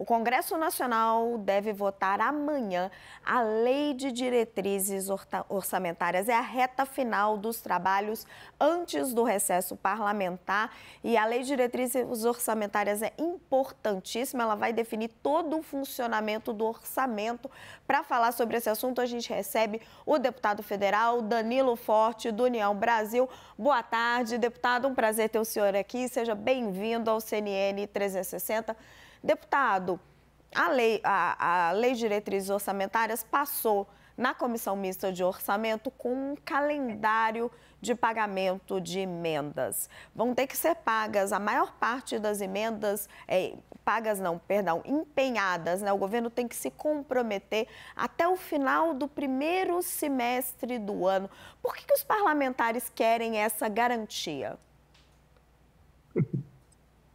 O Congresso Nacional deve votar amanhã a Lei de Diretrizes Orçamentárias. É a reta final dos trabalhos antes do recesso parlamentar. E a Lei de Diretrizes Orçamentárias é importantíssima. Ela vai definir todo o funcionamento do orçamento. Para falar sobre esse assunto, a gente recebe o deputado federal Danilo Forte, do União Brasil. Boa tarde, deputado. Um prazer ter o senhor aqui. Seja bem-vindo ao CNN 360. Deputado, a lei de diretrizes orçamentárias passou na Comissão Mista de Orçamento com um calendário de pagamento de emendas. Vão ter que ser pagas, a maior parte das emendas, empenhadas, né? O governo tem que se comprometer até o final do primeiro semestre do ano. Por que os parlamentares querem essa garantia?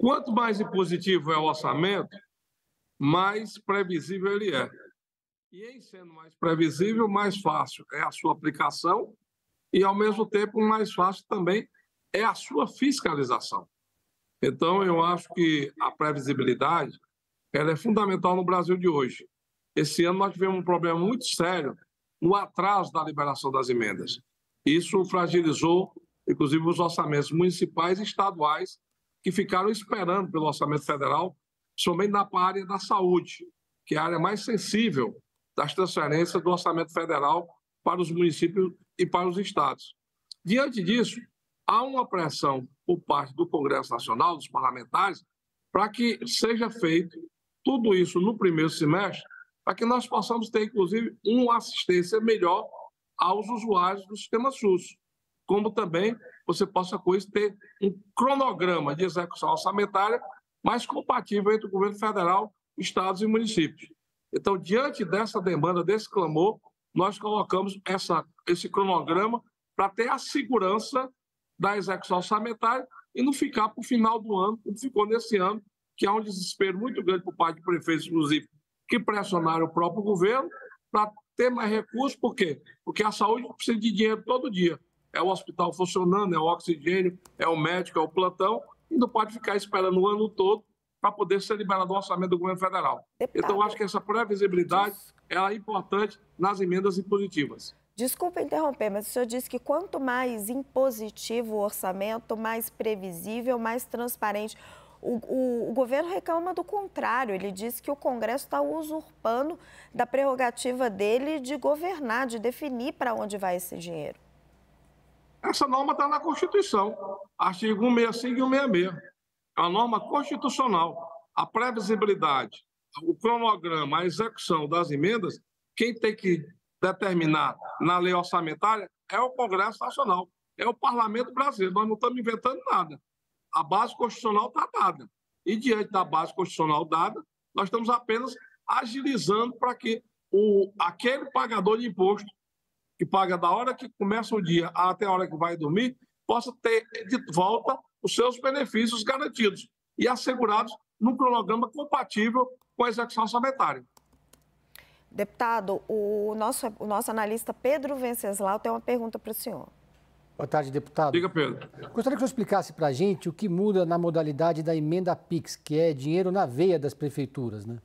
Quanto mais impositivo é o orçamento, mais previsível ele é. E em sendo mais previsível, mais fácil é a sua aplicação e, ao mesmo tempo, mais fácil também é a sua fiscalização. Então, eu acho que a previsibilidade ela é fundamental no Brasil de hoje. Esse ano nós tivemos um problema muito sério no atraso da liberação das emendas. Isso fragilizou, inclusive, os orçamentos municipais e estaduais que ficaram esperando pelo orçamento federal, somente na área da saúde, que é a área mais sensível das transferências do orçamento federal para os municípios e para os estados. Diante disso, há uma pressão por parte do Congresso Nacional, dos parlamentares, para que seja feito tudo isso no primeiro semestre, para que nós possamos ter, inclusive, uma assistência melhor aos usuários do sistema SUS, como também você possa, com isso, ter um cronograma de execução orçamentária mais compatível entre o governo federal, estados e municípios. Então, diante dessa demanda, desse clamor, nós colocamos esse cronograma para ter a segurança da execução orçamentária e não ficar para o final do ano, como ficou nesse ano, que há um desespero muito grande por parte de prefeitos, inclusive, que pressionaram o próprio governo para ter mais recursos. Por quê? Porque a saúde precisa de dinheiro todo dia. É o hospital funcionando, é o oxigênio, é o médico, é o plantão, e não pode ficar esperando o ano todo para poder ser liberado o orçamento do governo federal. Deputado, então, eu acho que essa previsibilidade é importante nas emendas impositivas. Desculpa interromper, mas o senhor disse que quanto mais impositivo o orçamento, mais previsível, mais transparente. O governo reclama do contrário. Ele diz que o Congresso está usurpando da prerrogativa dele de governar, de definir para onde vai esse dinheiro. Essa norma está na Constituição, artigo 165 e 166. É uma norma constitucional. A previsibilidade, o cronograma, a execução das emendas, quem tem que determinar na lei orçamentária é o Congresso Nacional, é o Parlamento Brasileiro. Nós não estamos inventando nada. A base constitucional está dada. E, diante da base constitucional dada, nós estamos apenas agilizando para que aquele pagador de imposto que paga da hora que começa o dia até a hora que vai dormir, possa ter de volta os seus benefícios garantidos e assegurados num cronograma compatível com a execução orçamentária. Deputado, o nosso analista Pedro Venceslau tem uma pergunta para o senhor. Boa tarde, deputado. Diga, Pedro. Gostaria que o senhor explicasse para a gente o que muda na modalidade da emenda PIX, que é dinheiro na veia das prefeituras, né?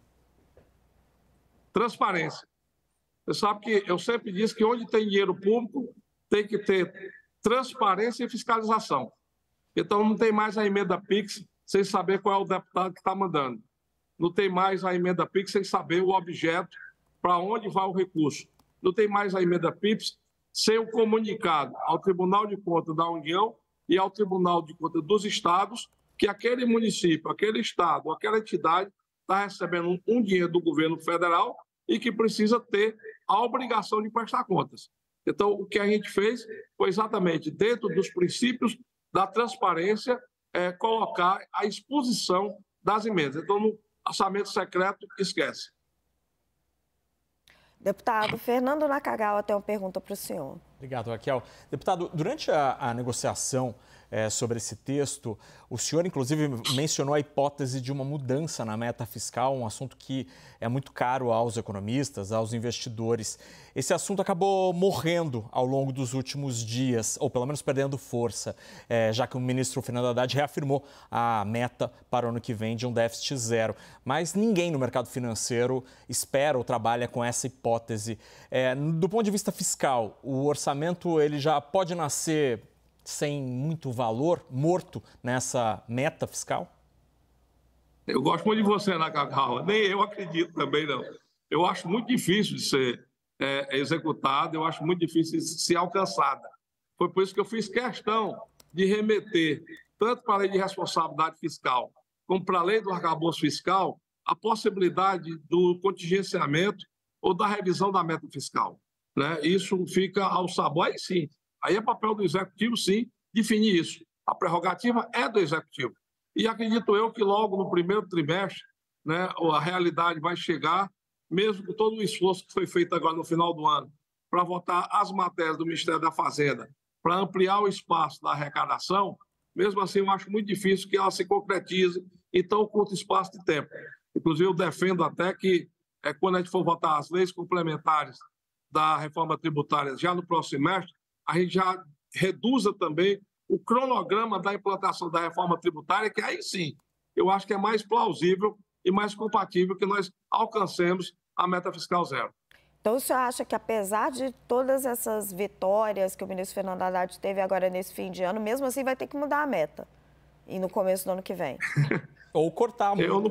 Transparência. Você sabe que eu sempre disse que onde tem dinheiro público tem que ter transparência e fiscalização. Então, não tem mais a emenda PIX sem saber qual é o deputado que está mandando. Não tem mais a emenda PIX sem saber o objeto, para onde vai o recurso. Não tem mais a emenda PIX sem o comunicado ao Tribunal de Contas da União e ao Tribunal de Contas dos Estados que aquele município, aquele estado, aquela entidade está recebendo um dinheiro do governo federal e que precisa ter a obrigação de prestar contas. Então, o que a gente fez foi exatamente, dentro dos princípios da transparência, colocar a exposição das emendas. Então, no orçamento secreto, esquece. Deputado Fernando Nakagawa tem uma pergunta para o senhor. Obrigado, Raquel. Deputado, durante a negociação sobre esse texto. O senhor, inclusive, mencionou a hipótese de uma mudança na meta fiscal, um assunto que é muito caro aos economistas, aos investidores. Esse assunto acabou morrendo ao longo dos últimos dias, ou pelo menos perdendo força, já que o ministro Fernando Haddad reafirmou a meta para o ano que vem de um déficit zero. Mas ninguém no mercado financeiro espera ou trabalha com essa hipótese. Do ponto de vista fiscal, o orçamento ele já pode nascer sem muito valor, morto nessa meta fiscal? Eu gosto muito de você, Ana Cacau. Nem eu acredito também, não. Eu acho muito difícil de ser executada, eu acho muito difícil de ser alcançada. Foi por isso que eu fiz questão de remeter, tanto para a lei de responsabilidade fiscal, como para a lei do arcabouço fiscal, a possibilidade do contingenciamento ou da revisão da meta fiscal, né? Isso fica ao sabor, aí sim. Aí é papel do Executivo, sim, definir isso. A prerrogativa é do Executivo. E acredito eu que logo no primeiro trimestre, né, a realidade vai chegar, mesmo com todo o esforço que foi feito agora no final do ano, para votar as matérias do Ministério da Fazenda, para ampliar o espaço da arrecadação, mesmo assim eu acho muito difícil que ela se concretize em tão curto espaço de tempo. Inclusive eu defendo até que, quando a gente for votar as leis complementares da reforma tributária já no próximo semestre, a gente já reduza também o cronograma da implantação da reforma tributária, que aí sim, eu acho que é mais plausível e mais compatível que nós alcancemos a meta fiscal zero. Então, o senhor acha que, apesar de todas essas vitórias que o ministro Fernando Haddad teve agora nesse fim de ano, mesmo assim vai ter que mudar a meta e no começo do ano que vem? Ou cortar a multa. Eu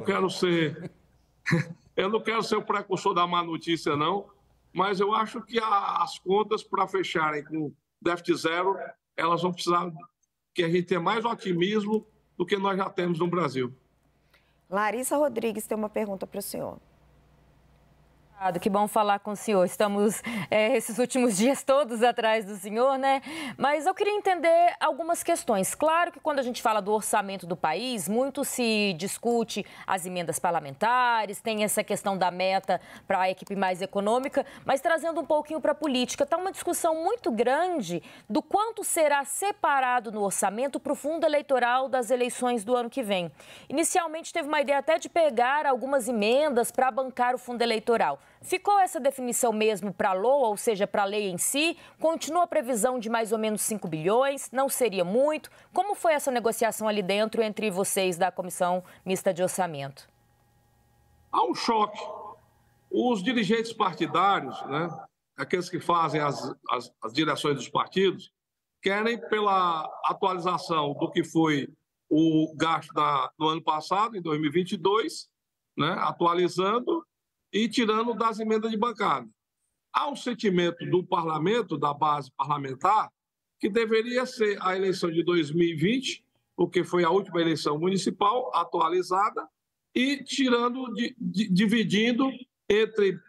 não quero ser o precursor da má notícia, não, mas eu acho que as contas para fecharem com déficit zero, elas vão precisar que a gente tenha mais otimismo do que nós já temos no Brasil. Larissa Rodrigues tem uma pergunta para o senhor. Que bom falar com o senhor. Estamos esses últimos dias todos atrás do senhor, né? Mas eu queria entender algumas questões. Claro que quando a gente fala do orçamento do país, muito se discute as emendas parlamentares, tem essa questão da meta para a equipe mais econômica, mas trazendo um pouquinho para a política, está uma discussão muito grande do quanto será separado no orçamento para o fundo eleitoral das eleições do ano que vem. Inicialmente teve uma ideia até de pegar algumas emendas para bancar o fundo eleitoral. Ficou essa definição mesmo para a LOA, ou seja, para a lei em si? Continua a previsão de mais ou menos 5 bilhões? Não seria muito? Como foi essa negociação ali dentro entre vocês da Comissão Mista de Orçamento? Há um choque. Os dirigentes partidários, né, aqueles que fazem as direções dos partidos, querem pela atualização do que foi o gasto do ano passado, em 2022, né, atualizando e tirando das emendas de bancada. Há um sentimento do parlamento, da base parlamentar, que deveria ser a eleição de 2020, porque foi a última eleição municipal atualizada, e dividindo entre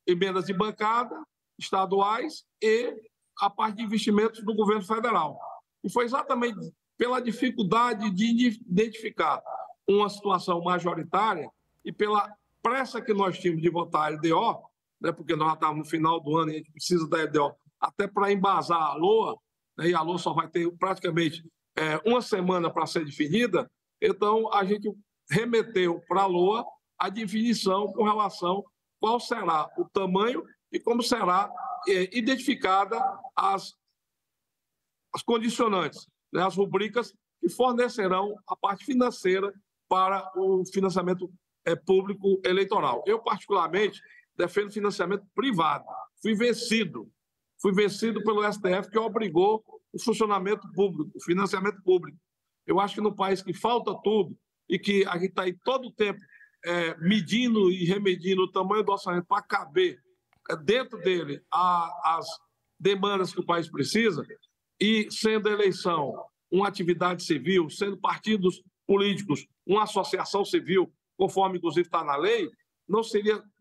emendas de bancada, estaduais e a parte de investimentos do governo federal. E foi exatamente pela dificuldade de identificar uma situação majoritária e pela pressa que nós tínhamos de votar a LDO, né, porque nós já estávamos no final do ano e a gente precisa da LDO até para embasar a LOA, né, e a LOA só vai ter praticamente uma semana para ser definida, então a gente remeteu para a LOA a definição com relação a qual será o tamanho e como será identificada as condicionantes, né, as rubricas que fornecerão a parte financeira para o financiamento público eleitoral. Eu, particularmente, defendo financiamento privado. Fui vencido pelo STF, que obrigou o funcionamento público, o financiamento público. Eu acho que no país que falta tudo e que a gente está aí todo o tempo medindo e remedindo o tamanho do orçamento para caber dentro dele as demandas que o país precisa, e sendo a eleição uma atividade civil, sendo partidos políticos uma associação civil, conforme inclusive está na lei,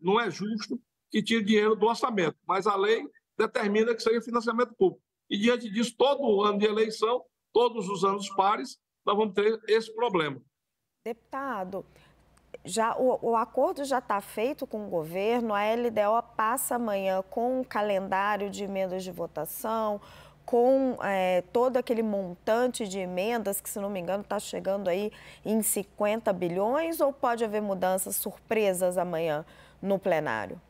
não é justo que tire dinheiro do orçamento, mas a lei determina que seja financiamento público. E diante disso, todo ano de eleição, todos os anos pares, nós vamos ter esse problema. Deputado, o acordo já está feito com o governo, a LDO passa amanhã com um calendário de emendas de votação, com todo aquele montante de emendas, que, se não me engano, está chegando aí em 50 bilhões, ou pode haver mudanças surpresas amanhã no plenário?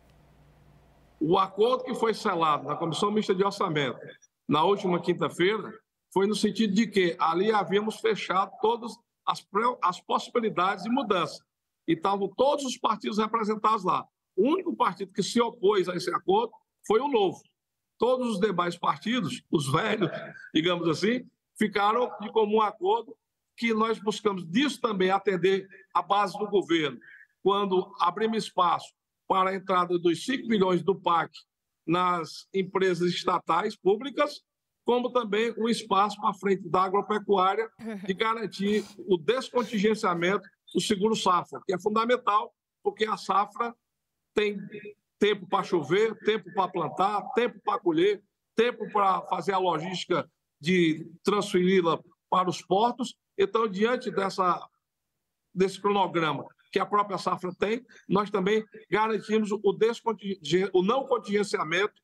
O acordo que foi selado na Comissão Mista de Orçamento na última quinta-feira foi no sentido de que ali havíamos fechado todas as possibilidades de mudança. E estavam todos os partidos representados lá. O único partido que se opôs a esse acordo foi o Novo. Todos os demais partidos, os velhos, digamos assim, ficaram de comum acordo, que nós buscamos disso também atender a base do governo. Quando abrimos espaço para a entrada dos 5 bilhões do PAC nas empresas estatais públicas, como também o espaço para frente da agropecuária de garantir o descontingenciamento do seguro-safra, que é fundamental, porque a safra tem tempo para chover, tempo para plantar, tempo para colher, tempo para fazer a logística de transferi-la para os portos. Então, diante desse cronograma que a própria safra tem, nós também garantimos o não contingenciamento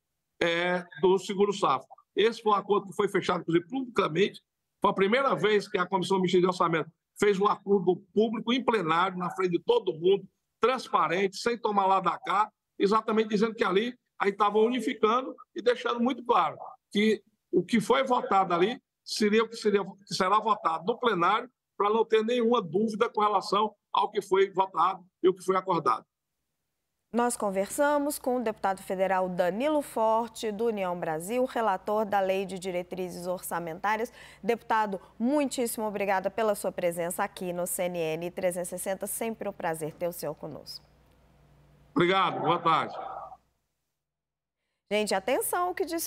do seguro-safra. Esse foi um acordo que foi fechado, inclusive, publicamente. Foi a primeira vez que a Comissão Mista de Orçamento fez um acordo público em plenário, na frente de todo mundo, transparente, sem tomar lá da cá, exatamente dizendo que ali aí estavam unificando e deixando muito claro que o que foi votado ali seria o que será votado no plenário, para não ter nenhuma dúvida com relação ao que foi votado e o que foi acordado. Nós conversamos com o deputado federal Danilo Forte, do União Brasil, relator da Lei de Diretrizes Orçamentárias. Deputado, muitíssimo obrigada pela sua presença aqui no CNN 360. Sempre um prazer ter o senhor conosco. Obrigado, boa tarde. Gente, atenção o que disse